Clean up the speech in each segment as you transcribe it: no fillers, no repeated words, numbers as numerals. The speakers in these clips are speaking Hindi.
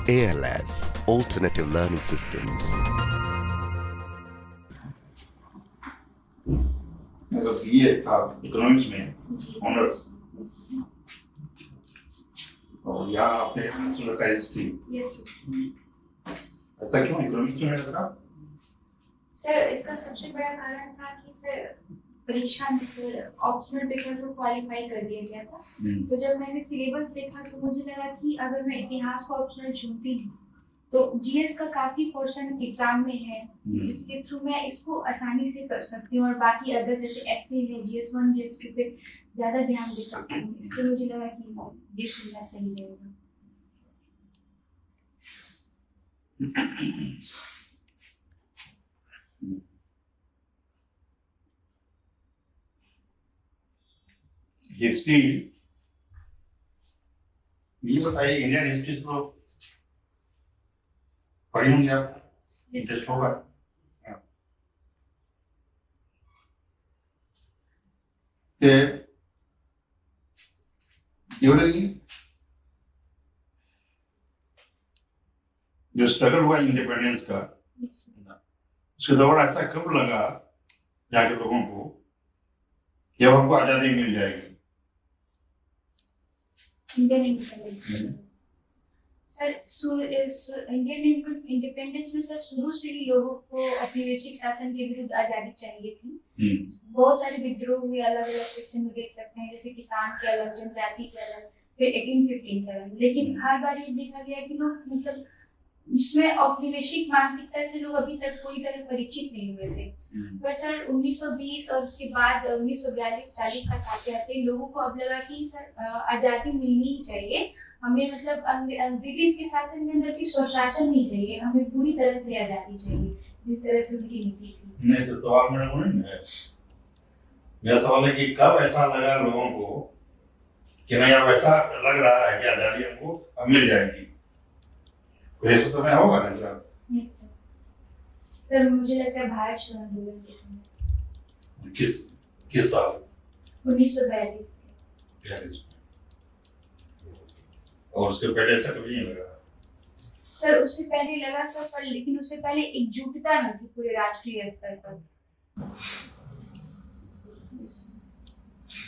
ALS, Alternative Learning Systems. मेरा बीए था इकोनॉमिक्स में ऑनर्स, और यहाँ आपने रखा है हिस्ट्री। यस ऐसा क्यों इकोनॉमिक्स में रखा? सर, इसका सबसे बड़ा कारण था कि सर परीक्षा में फिर ऑप्शनल पेपर को क्वालिफाई कर दिया गया था। तो जब मैंने सिलेबस देखा तो मुझे लगा कि अगर मैं इतिहास को ऑप्शनल चुनती हूँ तो जीएस का काफी पोर्शन एग्जाम में है, जिसके थ्रू मैं इसको आसानी से कर सकती हूँ और बाकी अदर जैसे एसए है, जीएस1 जीएस2 पे ज्यादा ध्यान दे सकती हूँ। इसलिए मुझे लगा कि ये सुनना सही रहेगा। हिस्ट्री, ये बताइए, इंडियन हिस्ट्री तो पढ़ी होंगी आप, इंटरेस्ट होगा। जो स्ट्रगल हुआ इंडिपेंडेंस का, उसके दौरान ऐसा कब लगा जाके लोगों को कि अब हमको आजादी मिल जाएगी? Indian independence sir, Indian independence में सर शुरू से ही लोगों को औपनिवेशिक शासन के विरुद्ध आजादी चाहिए थी। बहुत सारे विद्रोह हुए, अलग अलग सेक्शन में देख सकते हैं, जैसे किसान के अलग, जनजाति के अलग, फिर 1857। लेकिन हर बार ये देखा गया कि लोग मतलब इसमें औपनिवेशिक मानसिकता से लोग अभी तक पूरी तरह परिचित नहीं हुए थे। पर सर 1920 और उसके बाद 1942-40 तक आते आते लोगों को अब लगा कि सर आजादी मिलनी ही चाहिए हमें, मतलब ब्रिटिश के शासन के अंदर सिर्फ स्वशासन नहीं चाहिए, हमें पूरी तरह से आजादी चाहिए जिस तरह से उनकी नीति थी। नहीं, तो सवाल मेरा वो नहीं है। मेरा सवाल है कि कब ऐसा लगा लोगों को कि नहीं अब ऐसा लग रहा है कि आजादी हमको अब मिल जाएगी? कोई ऐसा समय होगा ना सर? यस सर, मुझे लगता है भारत छोड़ो आंदोलन के समय। किस साल? 1942 में। और उसके पहले ऐसा कभी नहीं लगा? सर उससे पहले लगा सर, पर लेकिन उससे पहले एकजुटता न थी पूरे राष्ट्रीय स्तर पर।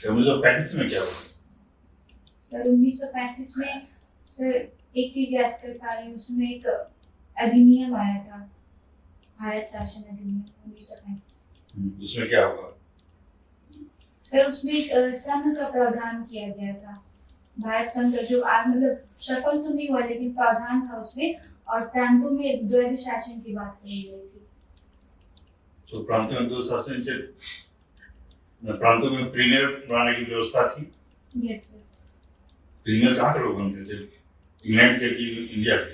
1935 में क्या हुआ? सर 1935 में सर एक चीज याद कर पा रही हूँ, उसमें एक अधिनियम आया था, भारत शासन अधिनियम 1935। उसमें क्या हुआ? सर उसमें एक संघ का प्रावधान किया गया था, भारत संघ का, जो आज मतलब सफल तो नहीं हुआ लेकिन प्रावधान था उसमें, और प्रांतों में द्वैध शासन की बात कही गई थी। तो प्रांतों में द्वैध शासन से प्रांतों में प्रीमियर बनाने की व्यवस्था थी? Yes sir. प्रीमियर कहाँ के लोग बनते थे? इंग्लैंड के कि इंडिया के?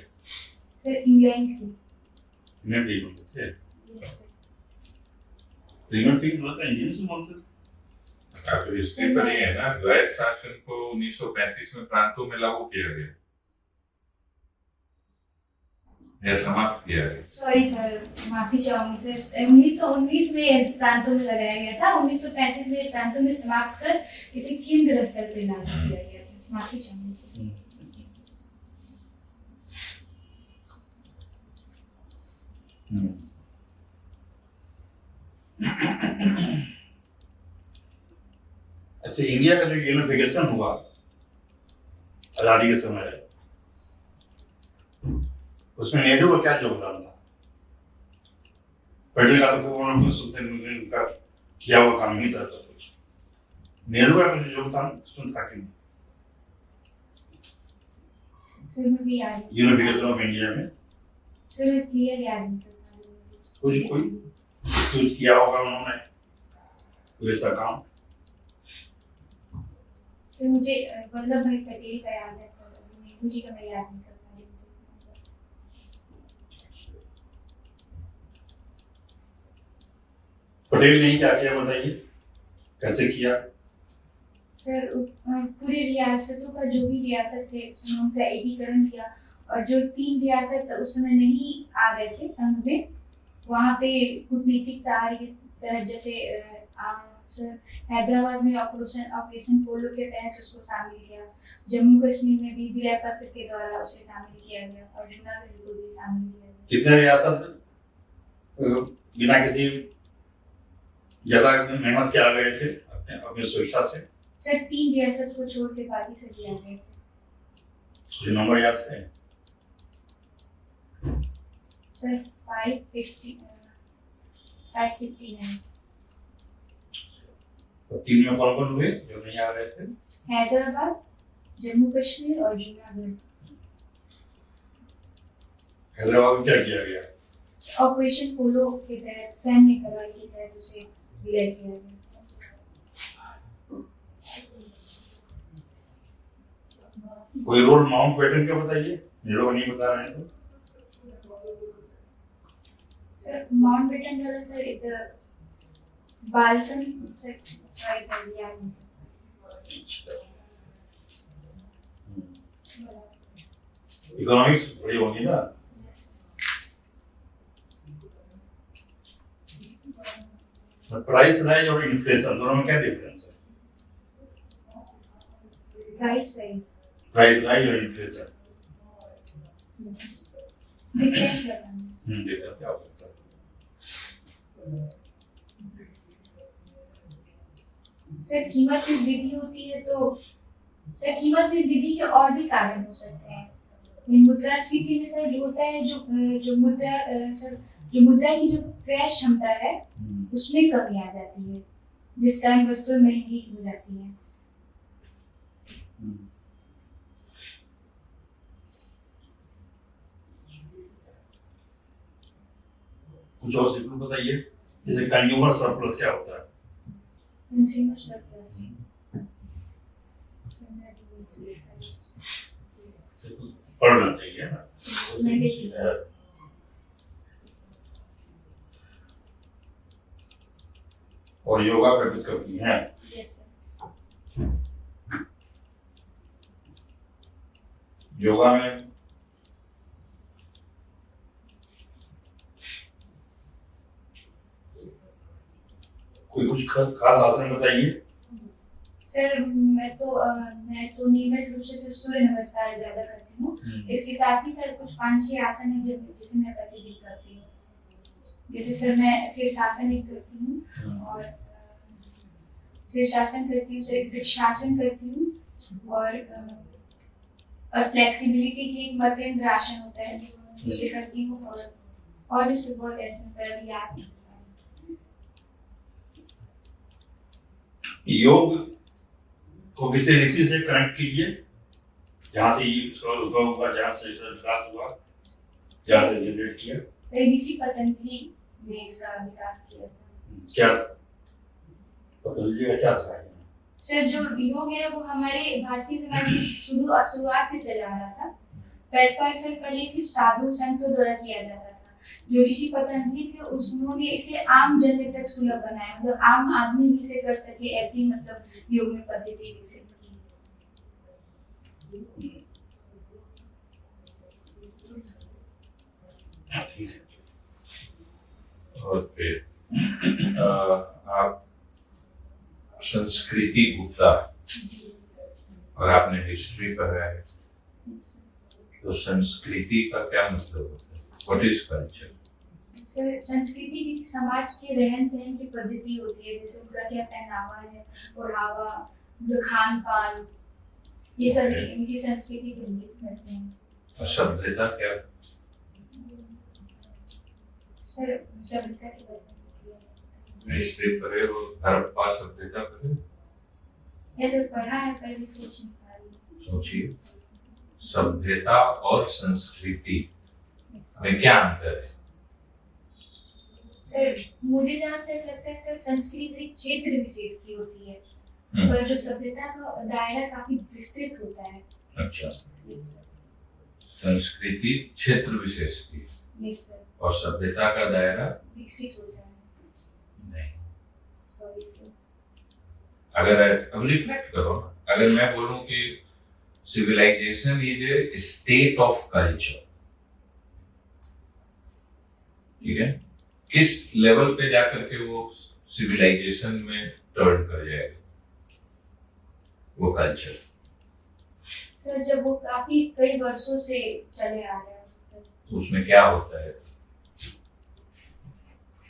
सर इंग्लैंड के। इंग्लैंड के बनते थे? Yes sir. प्रीमियर की बोलते हैं इंग्लिश में बोलते थे। तो हिस्ट्री पर ही है ना, द्वैध शासन को 1935 में प्रांतों में लागू किया गया या समाप्त किया गया। सॉरी सर, माफी चाहूंगी सर, 1919 में प्रांतों में लगाया गया था, 1935 में प्रांतों में समाप्त कर इसे केंद्र स्तर पर लागू किया गया था। माफी चाहूंगी सर। अच्छा, इंडिया का जो यूनिफिकेशन हुआ आजादी के समय, उसमें नेहरू का क्या योगदान था? पटेल का तो उनका किया हुआ काम ही था सब कुछ। नेहरू का कुछ योगदान उसमें था कि नहीं? सर मैं भी याद यूनिफिकेशन ऑफ इंडिया में सर मैं क्लियर याद नहीं कर पा रही हूँ। कोई कुछ किया होगा उन्होंने, कोई ऐसा काम? सर मुझे वल्लभ भाई पटेल का याद है, नेहरू जी का मैं याद नहीं कर पा रही हूँ। पटेल ने क्या किया बताइए, कैसे किया? सर पूरे रियासतों का, जो भी रियासत थे उसमें उनका एकीकरण किया, और जो 3 रियासत उस समय नहीं आ गए थे संघ में, वहाँ पे कूटनीतिक सहारे के तहत, जैसे सर हैदराबाद में ऑपरेशन पोलो के तहत उसको शामिल किया, जम्मू कश्मीर में भी विलय पत्र के द्वारा उसे शामिल किया गया और जूनागढ़ को भी शामिल किया गया। कितने रियासत बिना किसी ज्यादा मेहनत के आ गए थे अपनी सुरक्षा से? सर 3 रियासत को छोड़ के बाकी सभी आ गए थे। जो नंबर याद है सर 559। तो 3 में कौन कौन हुए जो नहीं आ रहे थे? हैदराबाद, जम्मू कश्मीर और जूनागढ़। हैदराबाद में क्या किया गया? ऑपरेशन पोलो के तहत सैन्य कार्रवाई के तहत उसे विलय किया गया। कोई रोल माउंटबेटन का बताइए, नीरो नहीं बता रहे हैं तो। सर माउंटबेटन वाला सर इधर बाल्कन सर प्राइस आइडिया है। इकोनॉमिक्स बड़ी होगी ना। प्राइस राइज और इन्फ्लेशन दोनों में क्या डिफरेंस है? प्राइस राइज राइज और इन्फ्लेशन डिफरेंस बताना। देखा क्या हो सकता है? सर कीमत में वृद्धि होती है तो सर कीमत में वृद्धि के और भी कारण हो सकते हैं। मुद्रास्फीति में सर जो होता है जो मुद्रा की जो क्रय क्षमता है उसमें कमी आ जाती है, जिस कारण वस्तुएं महंगी हो जाती हैं। कुछ और सिंपल बताइए, जैसे कंज्यूमर सरप्लस क्या होता है? कंज्यूमर सरप्लस पढ़ना चाहिए ना। और योगा प्रैक्टिस करती हैं? यस योगा में कोई कुछ खास आसन बताइए। सर मैं तो नियमित रूप से सर सूर्य नमस्कार ज्यादा करती हूँ। इसके साथ ही सर कुछ 5-6 आसन है जिसे मैं प्रतिदिन करती हूँ। जैसे सर मैं शीर्षासन एक करती हूँ और शीर्षासन करती हूँ, सर वृक्षासन करती हूँ और फ्लेक्सिबिलिटी के एक मध्येंद्र आसन होता है उसे करती हूँ और भी सुबह ऐसे पर याद। योग को किसी ऋषि से कनेक्ट कीजिए, जहाँ से उद्भव हुआ, जहाँ से विकास हुआ, जहाँ से जनरेट किया। ऋषि पतंजलि ने इसका विकास किया था। क्या पतंजलि का क्या था? सर जो योग है वो हमारे भारतीय समाज में शुरुआत से चला आ रहा था। पर सर पहले सिर्फ साधु संतों द्वारा किया जाता था। जो ऋषि पतंजलि थे उन्होंने इसे आम जन तक सुलभ बनाया, मतलब आम आदमी भी इसे कर सके, ऐसी मतलब योग में पद्धति विकसित की। और फिर आप संस्कृति गुप्ता और आपने हिस्ट्री पढ़ा है, तो संस्कृति का क्या मतलब होता है? What is culture? सर संस्कृति किसी समाज के रहन सहन की पद्धति होती है, जैसे उनका क्या पहनावा है, ओढ़ावा, खान पान, ये सभी इनकी संस्कृति को इंगित करते हैं। और सभ्यता क्या? सर सभ्यता की बात हिस्ट्री पढ़े हो, हड़प्पा सभ्यता पढ़े? ऐसे पढ़ा है पर रिसर्च नहीं करी। सोचिए, सभ्यता और संस्कृति में क्या अंतर है? सर मुझे जहाँ तक लगता है सर संस्कृति एक क्षेत्र विशेष की होती है, पर जो सभ्यता का दायरा काफी विस्तृत होता है। अच्छा, संस्कृति क्षेत्र विशेष की और सभ्यता का दायरा विकसित होता है। नहीं, अगर अब रिफ्लेक्ट करो ना, अगर मैं बोलूं कि civilisation is a state of culture, ठीक है, किस लेवल पे जाकर के वो सिविलाइजेशन में टर्न कर जाएगा वो कल्चर। सर जब वो काफी कई वर्षों से चले आ रहे हैं तो उसमें क्या होता है?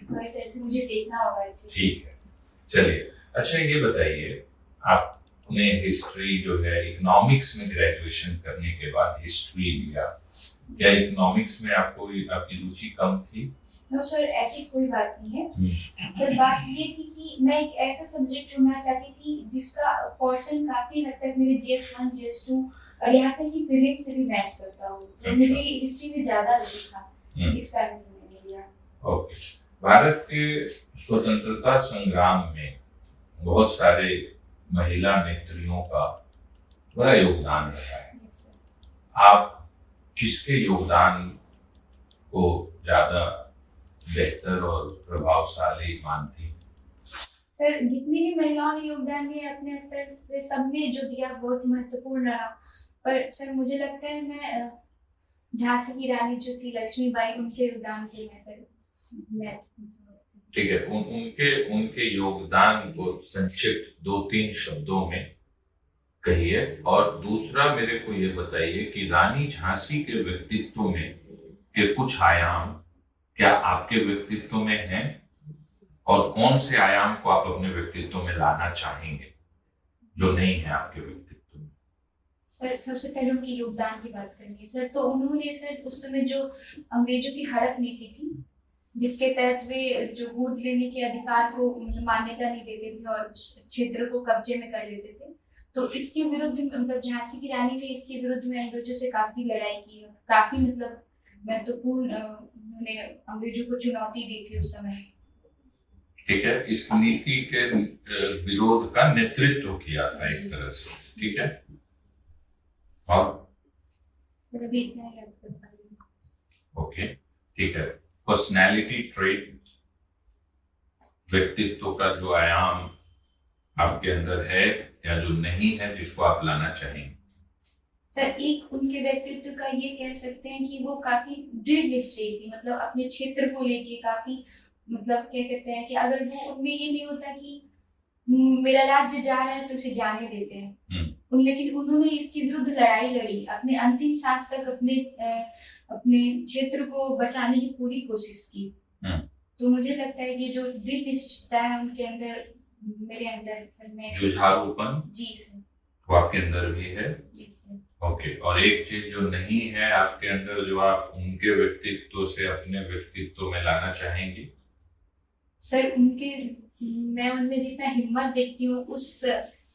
तो ऐसे मुझे देखना होगा इसे। ठीक है, चलिए। अच्छा ये बताइए, आपने हिस्ट्री जो है इकोनॉमिक्स में ग्रेजुएशन करने के बाद हिस्ट्री लिया, क्या इकोनॉमिक्स में आपकी रुचि कम थी? नो सर, ऐसी कोई बात नहीं है। पर बात ये थी कि मैं एक ऐसा सब्जेक्ट चुनना चाहती थी जिसका पोर्शन काफी हद तक मेरे GS1 GS2 और यहाँ तक कि प्रीलिम्स से भी मैच करता हो। तो मुझे हिस्ट्री में ज्यादा रुचि था, इस कारण से मैंने लिया। ओके। भारत के स्वतंत्रता संग्राम में बहुत सारे महिला नेत्रियों का बड़ा योगदान रहा है। आप किसके योगदान को ज्यादा बेहतर और प्रभावशाली मानती? सर जितनी भी महिलाओं ने योगदान दिया अपने स्तर से, सबने जो दिया बहुत महत्वपूर्ण रहा। पर सर मुझे लगता है मैं झांसी की रानी जो थी लक्ष्मीबाई, उनके योगदान के लिए सर मैं। ठीक है, उनके योगदान को संक्षिप्त 2-3 शब्दों में कहिए। और दूसरा मेरे को ये बताइए कि रानी झांसी के व्यक्तित्व में के कुछ आयाम क्या आपके व्यक्तित्व में हैं और कौन से आयाम को आप अपने व्यक्तित्व में लाना चाहेंगे जो नहीं है आपके व्यक्तित्व में? सर सबसे पहले उनके योगदान की बात करेंगे सर, तो उन्होंने सर उस समय जो अंग्रेजों की हड़प नीति थी जिसके तहत वे जो गोद लेने के अधिकार को मान्यता नहीं देते थे और उस क्षेत्र को कब्जे में कर लेते थे, तो इसके विरुद्ध मतलब झांसी की रानी ने इसके विरुद्ध में अंग्रेजों से काफी लड़ाई की, काफी मतलब महत्वपूर्ण उन्होंने अंग्रेजों को चुनौती दी थी उस समय। ठीक है, इस नीति के विरोध का नेतृत्व किया था एक तरह से। ठीक है, और अभी इतना ही लगता है। ओके, ठीक है। पर्सनैलिटी ट्रेट, व्यक्तित्व का जो आयाम आपके अंदर है या जो नहीं है जिसको आप लाना चाहेंगे? सर एक उनके व्यक्तित्व का ये कह सकते हैं कि वो काफी दृढ़ निश्चयी थी, मतलब अपने क्षेत्र को लेके काफी मतलब क्या कहते हैं कि अगर वो उनमें ये नहीं होता कि मेरा राज्य जा रहा है तो उसे जाने देते हैं, लेकिन उन्होंने इसके विरुद्ध लड़ाई लड़ी, अपने अंतिम सांस तक अपने क्षेत्र को बचाने की पूरी कोशिश की। तो मुझे लगता है कि जो दृढ़ निश्चयता है उनके अंदर, मेरे अंदर में जुझारूपन जी सर वो आपके अंदर भी है। ओके, और एक चीज जो नहीं है आपके अंदर जो आप उनके व्यक्तित्व से अपने व्यक्तित्व में लाना चाहेंगे? सर मैं उनमें जितना हिम्मत देखती हूँ उस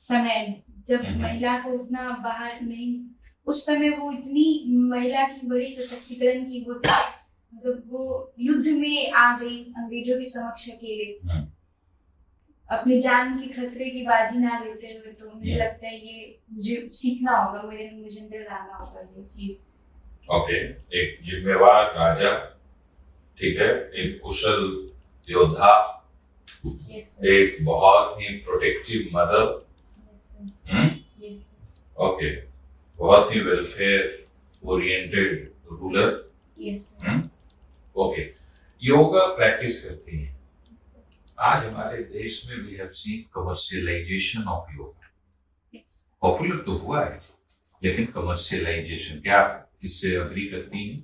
समय जब महिला को उतना बाहर नहीं, उस समय वो इतनी महिला की बड़ी सशक्तिकरण की वो मतलब वो युद्ध में आ गई अंग्रेजों के समक्ष अकेले, अपनी जान की खतरे की बाजी ना लेते हुए। तो मुझे लगता है ये मुझे सीखना होगा, मुझे अंदर लाना होगा ये चीज। ओके, एक जिम्मेवार राजा, ठीक है, एक कुशल योद्धा, एक बहुत ही प्रोटेक्टिव मदर, ओके, बहुत ही welfare oriented ruler, okay. Yoga practice करती हैं। आज हमारे देश में we have seen commercialisation of yoga. Popular तो हुआ है लेकिन कमर्शियलाइजेशन, क्या आप इससे अग्री करती हैं?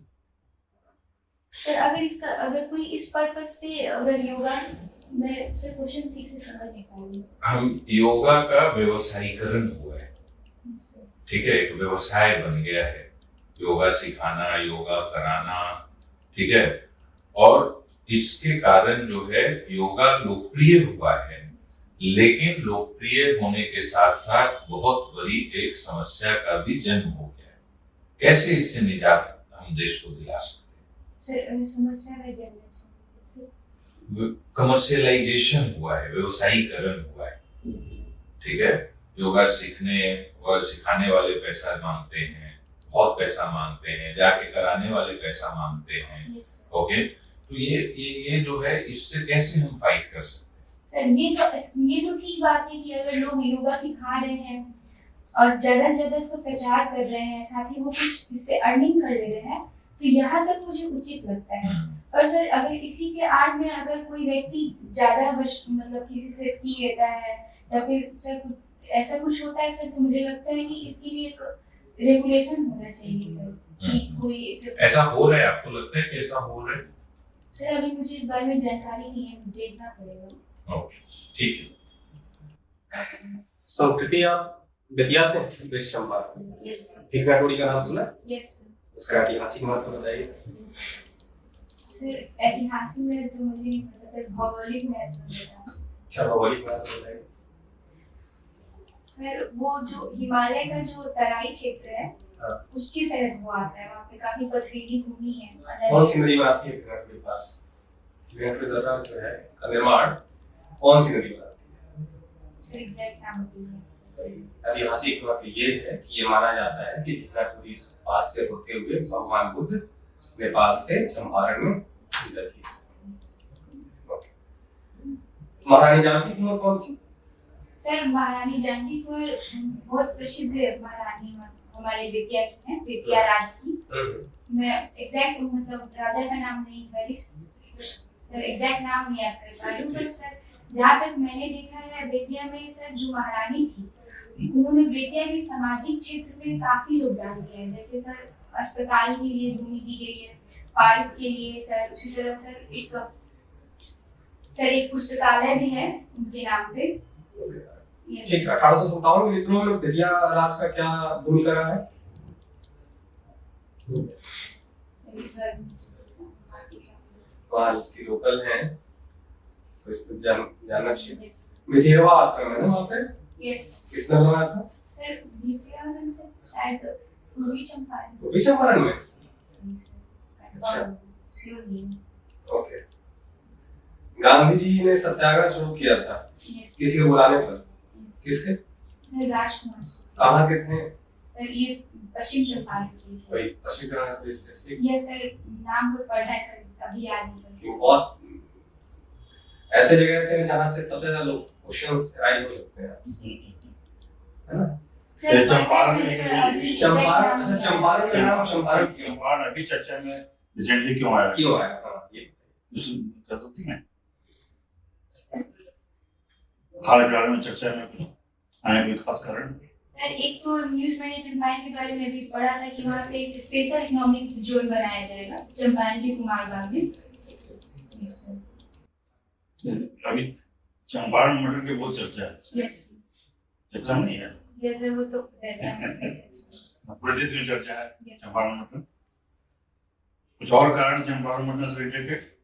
सर अगर कोई इस पर्पस से अगर योगा, मैं से क्वेश्चन ठीक से समझ नहीं पाऊंगी। हम योगा का व्यवसायीकरण हुआ है, ठीक है, एक व्यवसाय बन गया है योगा सिखाना, योगा कराना, ठीक है, और इसके कारण जो है योगा लोकप्रिय हुआ है, लेकिन लोकप्रिय होने के साथ साथ बहुत बड़ी एक समस्या का भी जन्म हो गया है। कैसे इससे निजात हम देश को दिला सकते हैं? सर समस्या का जन्म कमर्शियलाइजेशन हुआ है, व्यवसायीकरण हुआ है, ठीक है। योगा सीखने और सिखाने वाले पैसा मांगते हैं, बहुत पैसा मांगते हैं, जाके कराने वाले पैसा मांगते हैं, ओके। तो ये जो है इससे कैसे हम फाइट कर सकते हैं? सर ये तो ठीक बात है कि अगर लोग योगा सिखा रहे हैं और जगह जगह इसका प्रचार कर रहे हैं, साथ ही वो कुछ इससे अर्निंग कर ले रहे हैं, तो यहाँ तक मुझे उचित लगता है। पर सर अगर इसी के आड़ में अगर कोई व्यक्ति ज्यादा मतलब किसी से पी लेता है या फिर सर ऐसा कुछ होता है सर, तो मुझे लगता है कि इसके लिए एक रेगुलेशन होना चाहिए सर, कि कोई ऐसा हो रहा है, आपको लगता है कि ऐसा हो रहा है? सर अभी मुझे इस बारे में जानकारी नहीं है, देखना पड़ेगा। ओके, ठीक है। संस्कृति आप बेतिया से कृष्ण चंपारण, यस ठिकरा टोली का नाम सुना? यस उसका ऐतिहासिक महत्व बताइए। सर ऐतिहासिक में तो मुझे नहीं पता सर, भौगोलिक महत्व बता। अच्छा, भौगोलिक महत्व बताइए। सर वो जो हिमालय का जो तराई क्षेत्र है, हाँ। उसके तहत वो आता है, वहाँ पे काफी पथरीली भूमि है। कौन सी नदी बनाती है ठिकरा टोली के पास? ठिकरा टोली दर्रा जो है का निर्माण कौन सी नदी बनाती है? सर एग्जैक्ट नाम बताइए। ऐतिहासिक महत्व ये है कि ये माना जाता है कि ठिकरा टोली पास से होते हुए भगवान बुद्ध नेपाल से चंपारण में गुजर किए। महारानी जानकी की उम्र कौन थी? सर महारानी जानकी कौर बहुत प्रसिद्ध महारानी हमारे बेतिया की है, बेतिया राज की। मैं एग्जैक्ट मतलब राजा का नाम नहीं, सर एग्जैक्ट नाम नहीं याद कर पा रही हूँ, पर सर जहाँ तक मैंने देखा है बेतिया में सर जो महारानी थी, उन्होंने बेतिया के सामाजिक क्षेत्र में काफी योगदान दिया है। जैसे सर अस्पताल के लिए भूमि दी गई है, पार्क के लिए सर, उसी तरह सर एक पुस्तकालय भी है उनके नाम पे। ठीक है। 1857 के विद्रोह में बेतिया राज का क्या भूमिका रहा है? वहाँ इसकी लोकल हैं तो इसको जानना चाहिए। मिथिरवा आश्रम है ना वहाँ पे? यस किसने बनाया था? सर विद्यानंद सर, शायद पूर्वी चंपारण। पूर्वी चंपारण में? अच्छा ओके। गांधी जी ने सत्याग्रह शुरू किया था किसी के बुलाने पर? किसके? सर राजकुमार। कहाँ के थे? सर ये पश्चिम चंपारण के। कोई पश्चिम चंपारण कोई स्पेसिफिक? ये सर नाम तो पढ़ा है सर, अभी याद नहीं। बहुत ऐसे जगह से जहाँ से सबसे ज्यादा लोग क्वेश्चंस राइज हो सकते हैं, है ना? सर चंपारण चंपारण, अच्छा चंपारण का नाम चंपारण क्यों? चंपारण अभी चर्चा में रिसेंटली क्यों आया? क्यों आया? हाँ, ये कर सकती हैं हाल फिलहाल में चर्चा में कुछ आए कोई खास कारण? सर एक तो न्यूज मैंने चंपारण के बारे में भी पढ़ा था कि वहाँ पे एक स्पेशल इकोनॉमिक जोन बनाया जाएगा चंपारण के कुमारबाग में। अभी चंपारण मटर की बहुत चर्चा है। यस चर्चा नहीं है? यस सर, वो तो रहता है। पूरे देश में चर्चा है चंपारण मटर। कुछ और कारण चंपारण मटन से रिलेटेड?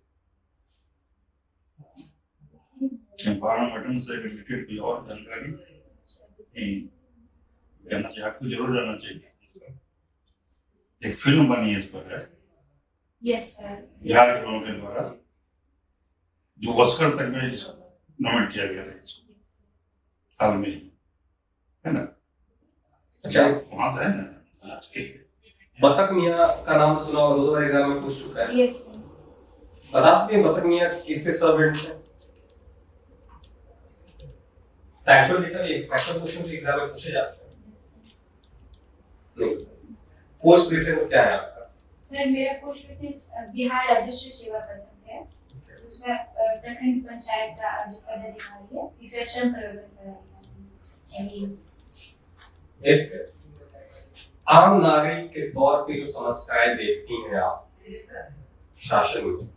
चंपारण मटन से रिलेटेड कोई और जानकारी जानना चाहिए, आपको जरूर जानना चाहिए। एक फिल्म बनी है इस पर है, यस सर, बिहार के लोगों के द्वारा, जो ऑस्कर तक में नॉमिनेट किया गया था इसको हाल में, है ना? अच्छा, वहां से है ना? बतख मियाँ का नाम सुना होगा, 2011 में पूछ चुका है। यस बता सकते हैं बतख मियाँ किसके सर्वेंट है? फैक्चुअल डेटा, ये फैक्चुअल क्वेश्चन एग्जाम में पूछे जाते हैं। नहीं, पोस्ट प्रेफरेंस क्या है आपका? सर मेरा पोस्ट प्रेफरेंस बिहार राजस्व सेवा प्रबंधक है। दूसरा प्रखंड पंचायत का पदाधिकारी है। तीसरा श्रम प्रबंधन पदाधिकारी। एक आम नागरिक के तौर पे जो समस्याएं देखती हैं आप शासन में,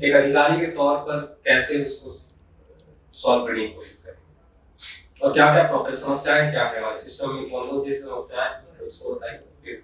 एक अधिकारी के तौर पर कैसे उसको सॉल्व करने की कोशिश करें, और क्या क्या प्रॉब्लम समस्याएं क्या है हमारे सिस्टम में, कौन कौन सी समस्याएं हैं उसको बताइए, फिर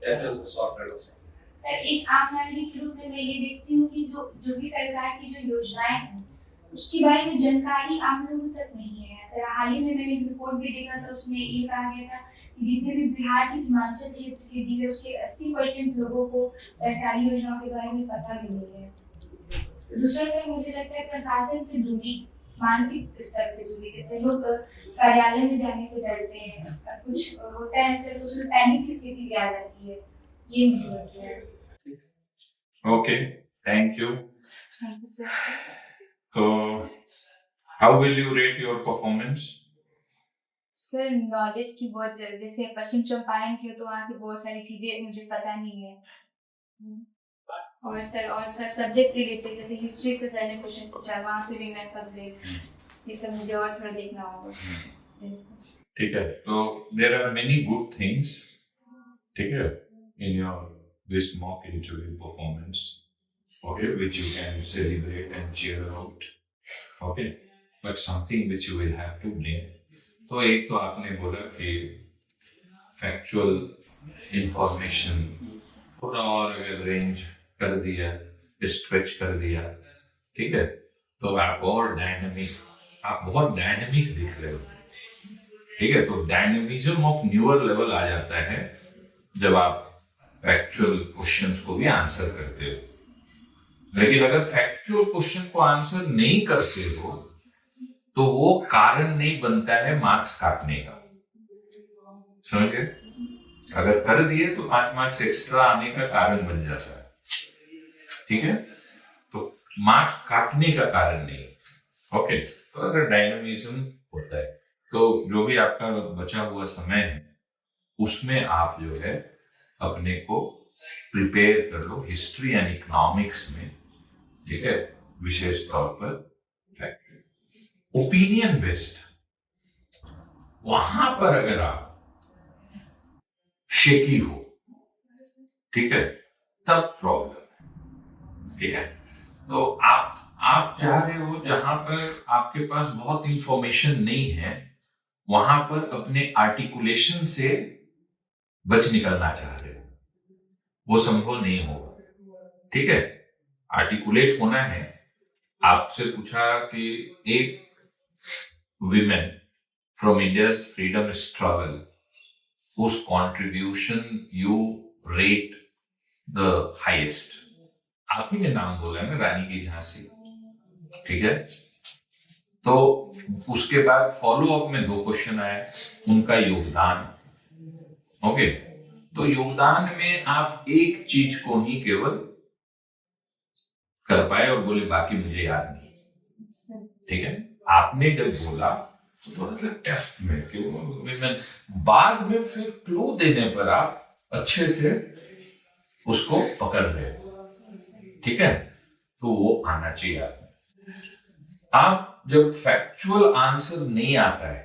कैसे उसको सॉल्व करना चाहिए। सर एक आम नागरिक के रूप में मैं ये देखती हूँ कि जो भी सरकार की जो योजनाएं हैं उसके बारे में जानकारी आम लोगों तक नहीं है। सर हाल ही में मैंने एक रिपोर्ट भी देखा था, उसमें ये कहा गया था कि जितने भी बिहार के सीमांचल क्षेत्र के जिले उसके 80% लोगों को सरकारी योजनाओं के बारे में पता भी नहीं है। दूसरा सर मुझे लगता है प्रशासन से दूरी, मानसिक स्तर पे दूरी, जैसे लोग कार्यालय में जाने से डरते हैं, कुछ होता है सर तो उसमें पैनिक की स्थिति भी आ जाती है, ये मुझे लगता है। Okay, thank you. Thank you sir. So, how will you rate your performance? Sir knowledge की बहुत जैसे पश्चिम चंपारण की हो तो वहाँ की बहुत सारी चीजें मुझे पता नहीं है, और सर सब्जेक्ट रिलेटेड जैसे हिस्ट्री से सर ने क्वेश्चन पूछा, वहाँ पे भी मैं फंस गई, इसलिए मुझे और थोड़ा देखना होगा। ठीक है, तो there are many good things, ठीक है, in your this mock interview performance, okay, which you can celebrate and cheer out, okay, but something which you will have to blame. तो एक तो आपने बोला कि फैक्चुअल इंफॉर्मेशन थोड़ा और अगर रेंज कर दिया, स्ट्रेच कर दिया, ठीक है, तो आप और डायनेमिक, आप बहुत डायनेमिक दिख रहे हो, ठीक है, तो डायनेमिज्म ऑफ न्यूअर लेवल आ जाता है जब आप फैक्चुअल क्वेश्चंस को भी आंसर करते हो। लेकिन अगर फैक्चुअल क्वेश्चन को आंसर नहीं करते हो तो वो कारण नहीं बनता है मार्क्स काटने का, समझ गए? अगर कर दिए तो 5 मार्क्स एक्स्ट्रा आने का कारण बन जाता है, ठीक है, तो मार्क्स काटने का कारण नहीं, ओके, थोड़ा सा डायनामिज्म होता है। तो जो भी आपका बचा हुआ समय है उसमें आप जो है अपने को प्रिपेयर कर लो हिस्ट्री एंड इकोनॉमिक्स में, ठीक है, विशेष तौर पर ओपिनियन बेस्ड, वहां पर अगर आप शेकी हो, ठीक है, तब प्रॉब्लम, ठीक है, तो आप चाह रहे हो जहां पर आपके पास बहुत इंफॉर्मेशन नहीं है वहां पर अपने आर्टिकुलेशन से बच निकलना चाह रहे हो, वो संभव नहीं होगा, ठीक है, आर्टिकुलेट होना है। आपसे पूछा कि एक women from India's freedom struggle whose contribution you rate the highest, आप ही ने नाम बोला है ना, रानी की झांसी, ठीक है, तो उसके बाद फॉलो अप में 2 क्वेश्चन आए, उनका योगदान, ओके, तो योगदान में आप एक चीज को ही केवल कर पाए और बोले बाकी मुझे याद नहीं, ठीक है, आपने जब बोला तो थोड़ा सा टेस्ट में क्यों, बाद में फिर क्लू देने पर आप अच्छे से उसको पकड़ रहे हो, ठीक है, तो वो आना चाहिए आप जब फैक्चुअल आंसर नहीं आता है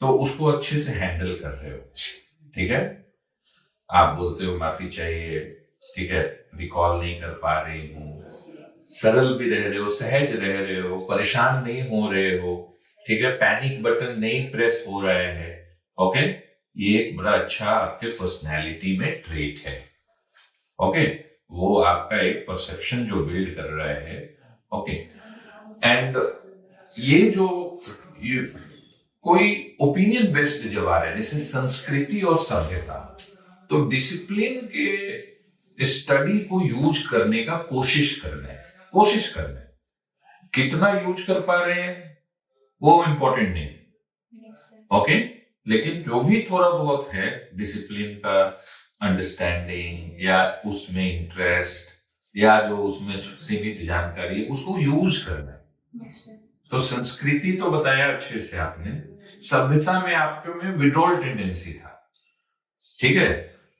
तो उसको अच्छे से हैंडल कर रहे हो, ठीक है, आप बोलते हो माफी चाहिए, ठीक है, रिकॉल नहीं कर पा रही हूँ, सरल भी रह रहे हो, सहज रह रहे हो, परेशान नहीं हो रहे हो, ठीक है, पैनिक बटन नहीं प्रेस हो रहा है, ओके, ये एक बड़ा अच्छा आपके पर्सनैलिटी में ट्रेट है, ओके, वो आपका एक परसेप्शन जो बिल्ड कर रहा है, ओके, एंड ये जो कोई ओपिनियन बेस्ड जब आ रहा है जैसे संस्कृति और सभ्यता, तो डिसिप्लिन के स्टडी को यूज करने का कोशिश करना है, कितना यूज कर पा रहे हैं वो इंपॉर्टेंट नहीं, ओके, लेकिन जो भी थोड़ा बहुत है डिसिप्लिन का अंडरस्टैंडिंग या उसमें इंटरेस्ट या जो उसमें सीमित जानकारी है उसको यूज करना है। तो संस्कृति तो बताया अच्छे से आपने, सभ्यता में आपके में विड्रॉल टेंडेंसी था, ठीक है,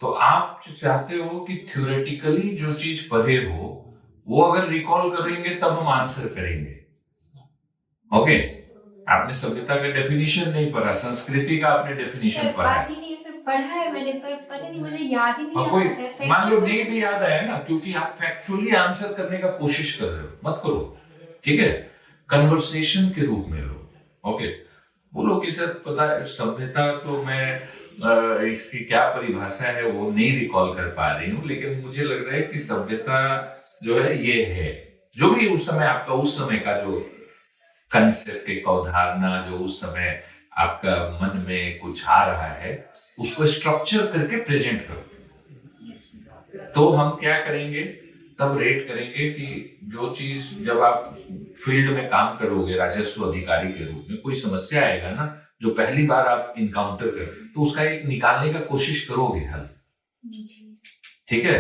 तो आप चाहते हो कि थ्योरेटिकली जो चीज पढ़े हो वो अगर रिकॉल करेंगे तब हम आंसर करेंगे, ओके, आपने सभ्यता का डेफिनेशन नहीं पढ़ा, संस्कृति का आपने डेफिनेशन पढ़ा है, पढ़ा है मैंने, पर पता नहीं मुझे याद ही नहीं कोई आता है, मान लो नहीं भी याद आया ना, क्योंकि आप फैक्चुअली आंसर करने का कोशिश कर रहे हो, मत करो, ठीक है, कन्वर्सेशन के रूप में लो, ओके, बोलो कि सर पता है सभ्यता तो मैं इसकी क्या परिभाषा है वो नहीं रिकॉल कर पा रही हूँ, लेकिन मुझे लग रहा है कि सभ्यता जो है ये है, जो भी उस समय आपका उस समय का जो कंसेप्ट, एक अवधारणा जो उस समय आपका मन में कुछ आ रहा है उसको स्ट्रक्चर करके प्रेजेंट करो। तो हम क्या करेंगे, तब रेट करेंगे कि जो चीज जब आप फील्ड में काम करोगे राजस्व अधिकारी के रूप में, कोई समस्या आएगा ना जो पहली बार आप इनकाउंटर कर, तो उसका एक निकालने का कोशिश करोगे हल, ठीक है,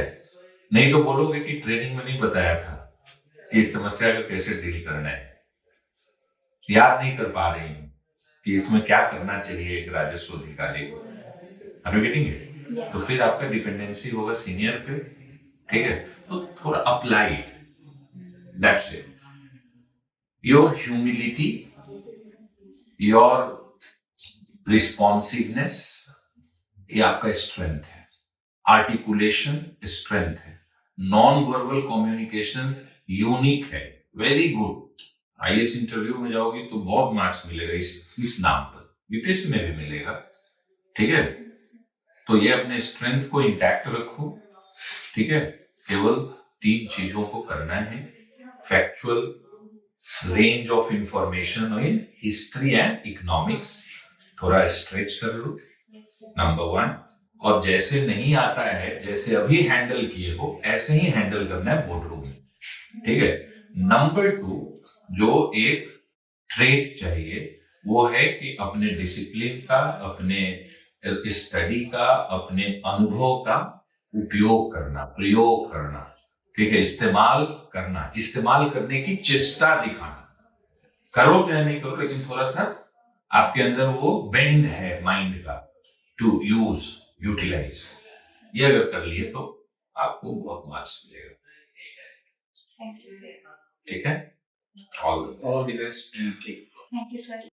नहीं तो बोलोगे कि ट्रेनिंग में नहीं बताया था कि इस समस्या का कैसे डील करना है, याद नहीं कर पा रही हूँ कि इसमें क्या करना चाहिए एक राजस्व अधिकारी को, आप गेटिंग इट? तो फिर आपका डिपेंडेंसी होगा सीनियर पे, ठीक है, तो थोड़ा applied, that's it. Your humility, your responsiveness, ये आपका स्ट्रेंथ है। आर्टिकुलेशन स्ट्रेंथ है। नॉन वर्बल कम्युनिकेशन यूनिक है, वेरी गुड। आईएएस इंटरव्यू में जाओगी तो बहुत मार्क्स मिलेगा इस नाम पर, यूपीएससी में भी मिलेगा, ठीक है। तो ये अपने स्ट्रेंथ को इंटैक्ट रखो, ठीक है। केवल 3 चीजों को करना है। Factual range of information in history and economics थोड़ा स्ट्रेच कर लो, नंबर 1। और जैसे नहीं आता है, जैसे अभी हैंडल किए हो, ऐसे ही हैंडल करना है बोर्ड रूम में, ठीक है। नंबर 2, जो एक ट्रेट चाहिए वो है कि अपने डिसिप्लिन का, अपने स्टडी का, अपने अनुभव का उपयोग करना, प्रयोग करना, ठीक है, इस्तेमाल करना, इस्तेमाल करने की चेष्टा दिखाना। करो चाहे नहीं करो, लेकिन थोड़ा सा आपके अंदर वो बेंड है माइंड का, टू यूटिलाइज। ये अगर कर लिए तो आपको बहुत मार्क्स मिलेगा, ठीक है। All the best. Thank you sir.